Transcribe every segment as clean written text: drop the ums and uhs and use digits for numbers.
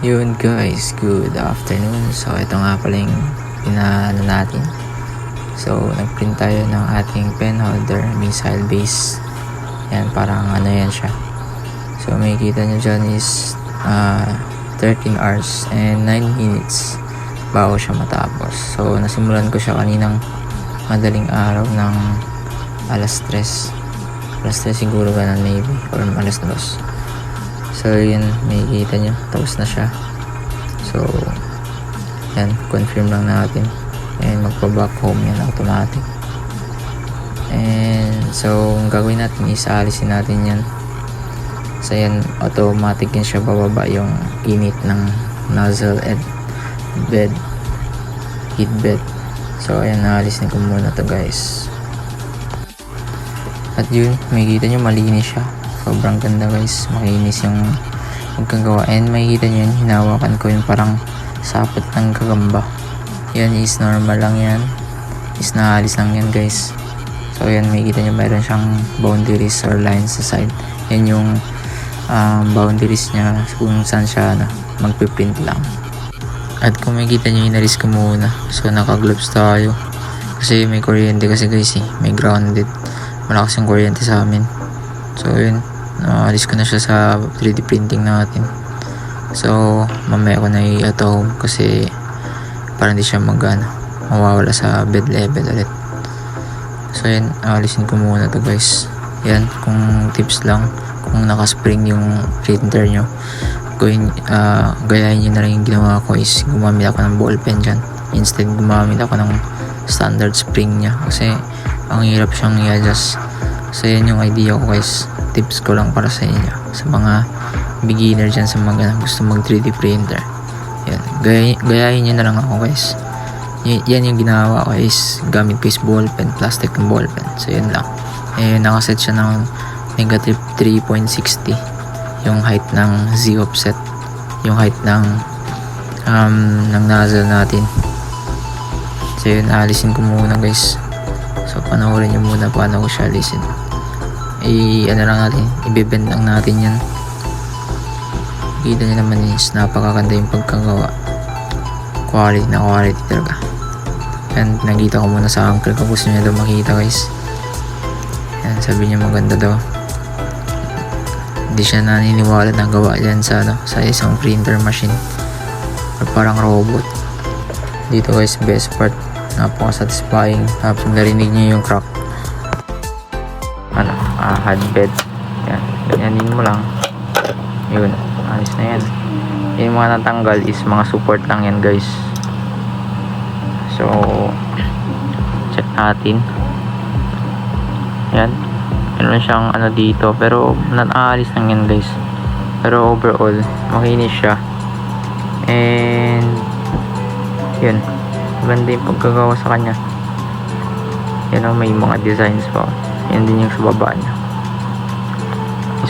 Yun guys, good afternoon. So ito nga pala yung inaano natin. So nagprint tayo ng ating pen holder, missile base. Yan, parang ano yan siya. So makikita nyo dyan is 13 hours and 9 minutes bago siya matapos. So nasimulan ko siya kaninang madaling araw ng alas 3 siguro ganun, maybe, or alas 2. So yun, makikita nyo tapos na siya. So yan, confirm lang natin and magpa-back home yan automatic. And so ang gagawin natin is alisin natin yan. So yan, automatic yan siya bababa yung init ng nozzle and bed, heat bed. So ayan, naalisin ko muna to guys. At yun, makikita nyo malinis siya. Sobrang ganda guys, makinis yung magkagawa. And makikita nyo yun, hinawakan ko yung parang sapot ng gagamba. Yan is normal lang yan, is naalis lang yan guys. So yan, makikita nyo mayroon siyang boundaries or lines sa side. Yan yung boundaries niya kung saan siya magpiprint lang. At kung makikita nyo, inalis ko muna. So naka gloves tayo kasi may kuryente kasi guys may grounded, malakas yung kuryente sa amin. So yun, alis ko na siya sa 3D printing natin. So mamaya ko na i-auto home kasi para hindi siya mawawala sa bed level ulit. So yun, alisin ko muna to guys. Yan, kung tips lang, kung naka-spring yung printer nyo, gayahin nyo na lang yung ginawa ko is gumamit ako ng ball pen dyan. Instead gumamit ako ng standard spring nya kasi ang hirap siyang i-adjust. So yan yung idea ko guys, tips ko lang para sa inyo, sa mga beginner dyan, sa mga gusto mag 3D printer. Yan, gayahin nyo na lang ako guys. Yan yung ginawa ko is gamit ko is ball pen, plastic ng ball pen. So yan lang. Nakaset siya ng negative 3.60 yung height ng Z offset, yung height ng nozzle natin. So yun, alisin ko muna guys. So panoorin nyo muna paano ko siya alisin. Ano lang natin, ibebend lang natin yan. Kita nyo naman is napakaganda yung pagkagawa. Quality na quality talaga. And nakita ko muna sa uncle ko, gusto niya daw makita guys. Yan, sabi niya maganda daw. Hindi siya naniniwala na gawa yan sa isang printer machine or parang robot. Dito guys, best part, napaka-satisfying. Tapos narinig niyo yung crack. Hard bed. Yan, ganyanin mo lang. Yun, ayos na yan. Yung mga natanggal is mga support lang yan guys. So check natin. Yan, meron siyang dito, pero naalis lang yan guys. Pero overall makinis siya. And yun, maganda yung pagkagawa sa kanya. Yan, may mga designs pa. Yan din yung sa baba niya.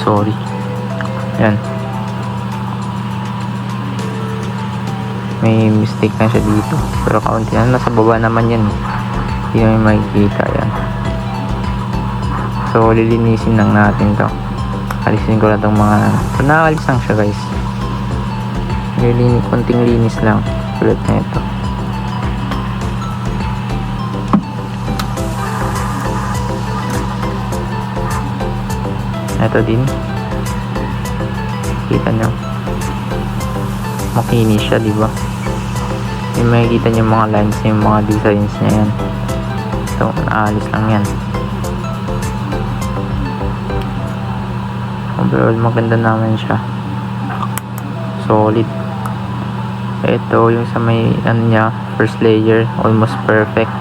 Sorry. Yan, may mistake na siya dito, pero kaunti na, nasa baba naman yan, hindi namin makikita yan. So lilinisin lang natin to. Alisin ko lang itong mga so nakaalis lang siya guys. Konting linis lang ulit na ito. Ito din, kita nyo makinis siya, diba? Yung makikita nyo mga lines, yung mga designs niya yan. So naalis lang yan. Overall maganda naman siya, solid. Ito yung sa may niya, first layer, almost perfect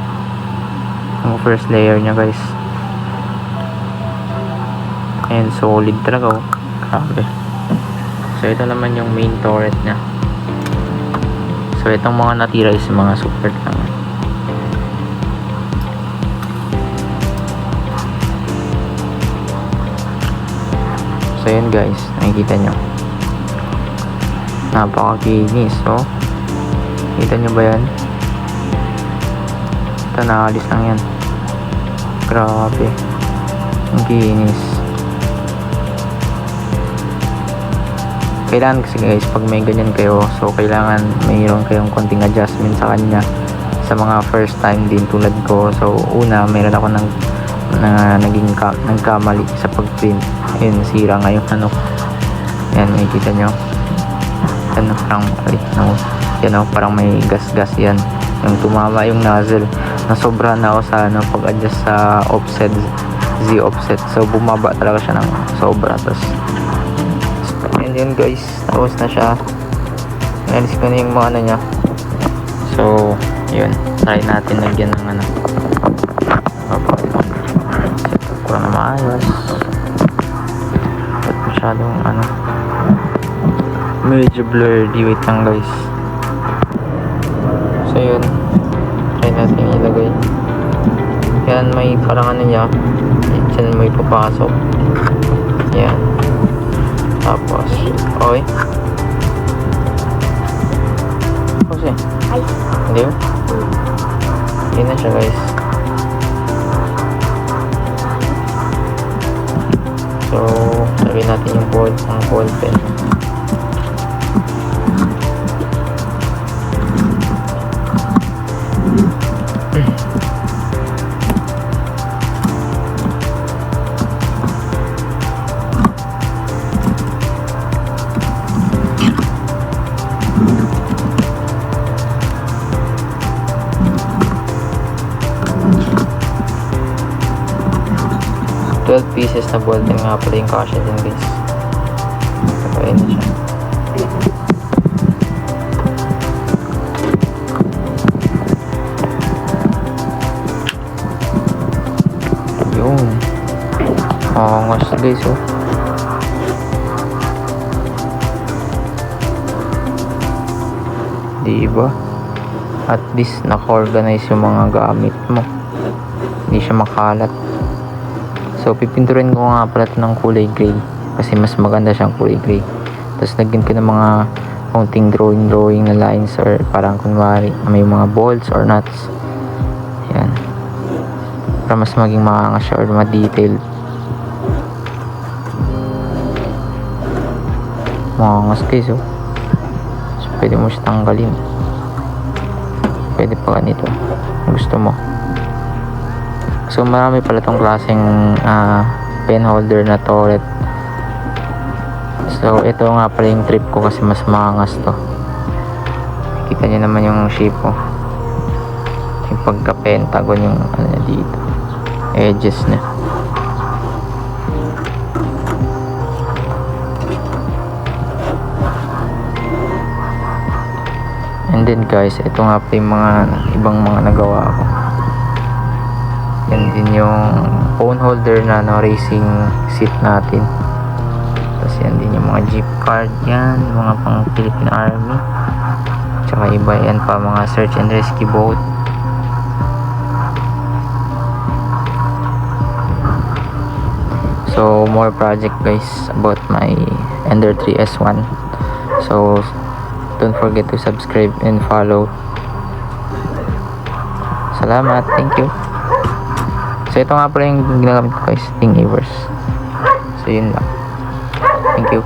yung first layer niya guys. And solid talaga, grabe. So ito naman yung main turret niya. So itong mga natira is mga support lang. So yun guys, nakikita nyo, napakakinis. So kita nyo ba yan? Ito, naalis lang yan. Grabe. Ang kinis. Kailangan kasi guys, pag may ganyan kayo, so kailangan mayroon kayong konting adjustment sa kanya sa mga first time din tulad ko. So una, mayroon ako nagkamali sa pag-print. Ayun, sira ngayon yan, makikita nyo yan, parang may gas yan, yung tumama yung nozzle, nasobra na ako sa pag-adjust sa offset, Z offset, so bumaba talaga siya ng sobra. Tapos and yun guys, tapos na siya, nalis ko na yung mga niya. So yun, try natin lagyan ng set up ko na maayos. Ba't masyadong medyo blurry, wait lang guys. So yun, try natin ilagay. Yan, may parang niya, dyan may papasok. Yan, tapos okay. Kasi hindi mo? Hindi na siya guys. So sabihin natin yung ball pen. Pieces na ball pen nga pala yung kasya din guys. Kaya na siya. Yun, angas guys oh. Diba? At least naka-organize yung mga gamit mo, hindi siya makalat. So pipinturin ko nga pala ng kulay gray kasi mas maganda siyang kulay gray. Tapos lagyan ko ng mga konting drawing na lines or parang kunwari may mga bolts or nuts. Yan, para mas maging maangas siya or ma-detailed. Maangas guys oh. So pwede mo siya tanggalin, pwede pa ganito kung gusto mo. So marami pala tong klaseng pen holder na turret. So ito nga pala yung trip ko kasi mas maangas to. Kita nyo naman yung shape ko, yung pagka pentagon yung niya dito, edges na. And then guys, ito nga pa yung mga ibang mga nagawa ko. Yan din yung phone holder na racing seat natin. Tapos yan din yung mga jeep card, yan mga pang Philippine Army, tsaka iba yan pa mga search and rescue boat. So more project guys about my Ender 3S1. So don't forget to subscribe and follow. Salamat, thank you. So ito nga pala yung ginagamit ko guys, Thingiverse. So yun lang. Thank you.